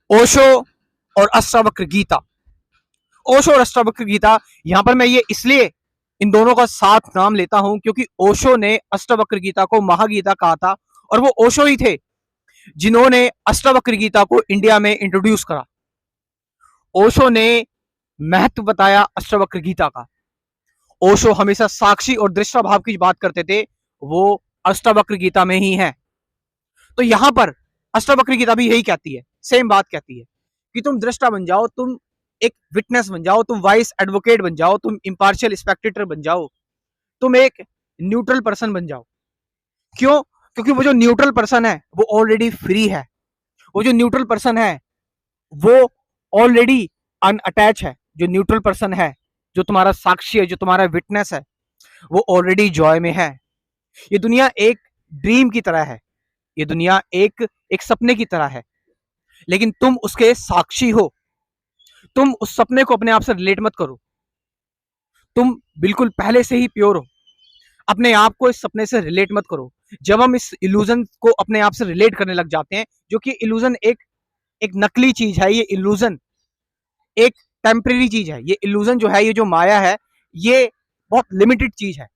ओशो और अष्टावक्र गीता। ओशो और अष्टावक्र गीता, यहां पर मैं ये इसलिए इन दोनों का साथ नाम लेता हूं क्योंकि ओशो ने अष्टावक्र गीता को महागीता कहा था, और वो ओशो ही थे जिन्होंने अष्टावक्र गीता को इंडिया में इंट्रोड्यूस करा। ओशो ने महत्व बताया अष्टावक्र गीता का। ओशो हमेशा साक्षी और दृष्टा भाव की बात करते थे, वो अष्टावक्र गीता में ही है। तो यहां पर अष्टावक्र गीता भी यही कहती है, सेम बात कहती है कि तुम दृष्टा बन जाओ, तुम एक विटनेस बन जाओ, तुम वाइस एडवोकेट बन जाओ, तुम इंपार्शियल स्पेक्टेटर बन जाओ, तुम एक न्यूट्रल पर्सन बन जाओ। क्यों? क्योंकि वो जो न्यूट्रल पर्सन है वो ऑलरेडी फ्री है। वो जो न्यूट्रल पर्सन है वो ऑलरेडी अनअटैच है। जो न्यूट्रल पर्सन है, जो तुम्हारा साक्षी है, जो तुम्हारा विटनेस है, वो ऑलरेडी जॉय में है। ये दुनिया एक ड्रीम की तरह है, ये दुनिया एक एक सपने की तरह है, लेकिन तुम उसके साक्षी हो। तुम उस सपने को अपने आप से रिलेट मत करो, तुम बिल्कुल पहले से ही प्योर हो। अपने आप को इस सपने से रिलेट मत करो। जब हम इस इल्यूजन को अपने आप से रिलेट करने लग जाते हैं, जो कि इल्यूजन एक एक नकली चीज है, ये इल्यूजन एक टेम्परेरी चीज है, ये इल्यूजन जो है, ये जो माया है, ये बहुत लिमिटेड चीज है।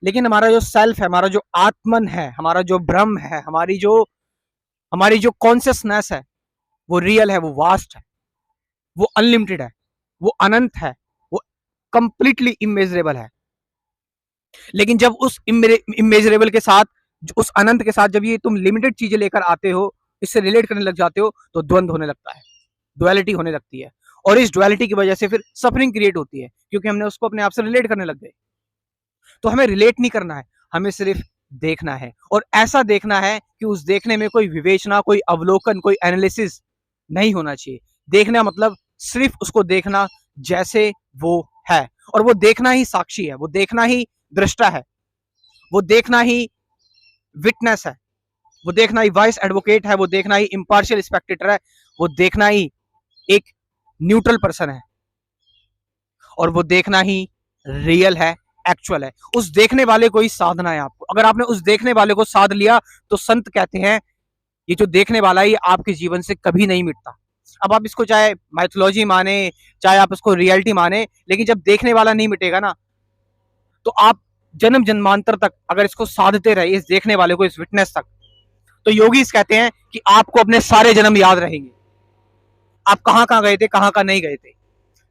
लेकिन हमारा जो सेल्फ है, हमारा जो आत्मन है, हमारा जो ब्रह्म है, हमारी जो कॉन्शियसनेस है, वो रियल है, वो वास्ट है, वो अनलिमिटेड है, वो अनंत है, वो कंप्लीटली इमेजरेबल है। लेकिन जब उस इमेजरेबल के साथ, उस अनंत के साथ जब ये तुम लिमिटेड चीजें लेकर आते हो, इससे रिलेट करने लग जाते हो, तो द्वंद्व होने लगता है, डुअलिटी होने लगती है। और इस डुअलिटी की वजह से फिर सफरिंग क्रिएट होती है, क्योंकि हमने उसको अपने आप से रिलेट करने लग गए। तो हमें रिलेट नहीं करना है, हमें सिर्फ देखना है, और ऐसा देखना है कि उस देखने में कोई विवेचना, कोई अवलोकन, कोई एनालिसिस नहीं होना चाहिए। देखना मतलब सिर्फ उसको देखना जैसे वो है, और वो देखना ही साक्षी है, वो देखना ही दृष्टा है, वो देखना ही विटनेस है, वो देखना ही वाइस एडवोकेट है, वो देखना ही इंपार्शियल स्पेक्टेटर है, वो देखना ही एक न्यूट्रल पर्सन है, और वो देखना ही रियल है, एक्चुअल है। उस देखने वाले को ही साधना है आपको। अगर आपने उस देखने वाले को साध लिया, तो संत कहते हैं ये जो देखने वाला है, ये आपके जीवन से कभी नहीं मिटता। अब आप इसको चाहे माइथोलॉजी माने, चाहे आप इसको रियलिटी माने, लेकिन जब देखने वाला नहीं मिटेगा ना, तो आप जन्म जन्मांतर तक अगर इसको साधते रहे, इस देखने वाले को, इस विटनेस तक, तो योगीज कहते हैं कि आपको अपने सारे जन्म याद रहेंगे, आप कहां कहां गए थे, कहां कहां नहीं गए थे।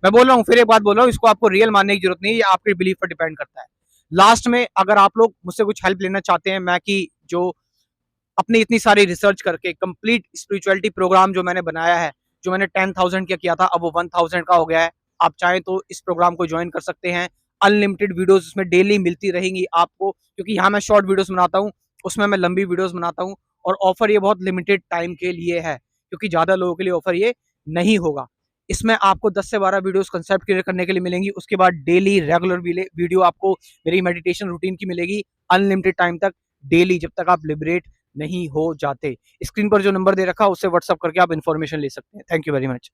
मैं बोल रहा हूं, फिर एक बात बोल रहा हूं, इसको आपको रियल मानने की जरूरत नहीं है, ये आपके बिलीफ पर डिपेंड करता है। लास्ट में अगर आप लोग मुझसे कुछ हेल्प लेना चाहते हैं, मैं कि जो अपनी इतनी सारी रिसर्च करके कंप्लीट स्पिरिचुअलिटी प्रोग्राम जो मैंने बनाया है, जो मैंने 10,000 का किया था, अब वो 1,000 का हो गया है। आप चाहें तो इस प्रोग्राम को ज्वाइन कर सकते हैं। अनलिमिटेड वीडियोस इसमें डेली मिलती रहेंगी आपको, क्योंकि यहाँ मैं शॉर्ट वीडियोस बनाता हूँ, उसमें मैं लंबी वीडियोस बनाता हूँ, और ऑफर ये बहुत लिमिटेड टाइम के लिए है, क्योंकि ज़्यादा लोगों के लिए ऑफर ये नहीं होगा। इसमें आपको 10 से 12 वीडियोस कंसेप्ट क्लियर करने के लिए मिलेंगी। उसके बाद डेली रेगुलर वीडियो आपको मेरी मेडिटेशन रूटीन की मिलेगी, अनलिमिटेड टाइम तक, डेली, जब तक आप लिबरेट नहीं हो जाते। स्क्रीन पर जो नंबर दे रखा है उससे व्हाट्सअप करके आप इन्फॉर्मेशन ले सकते हैं। Thank you very much.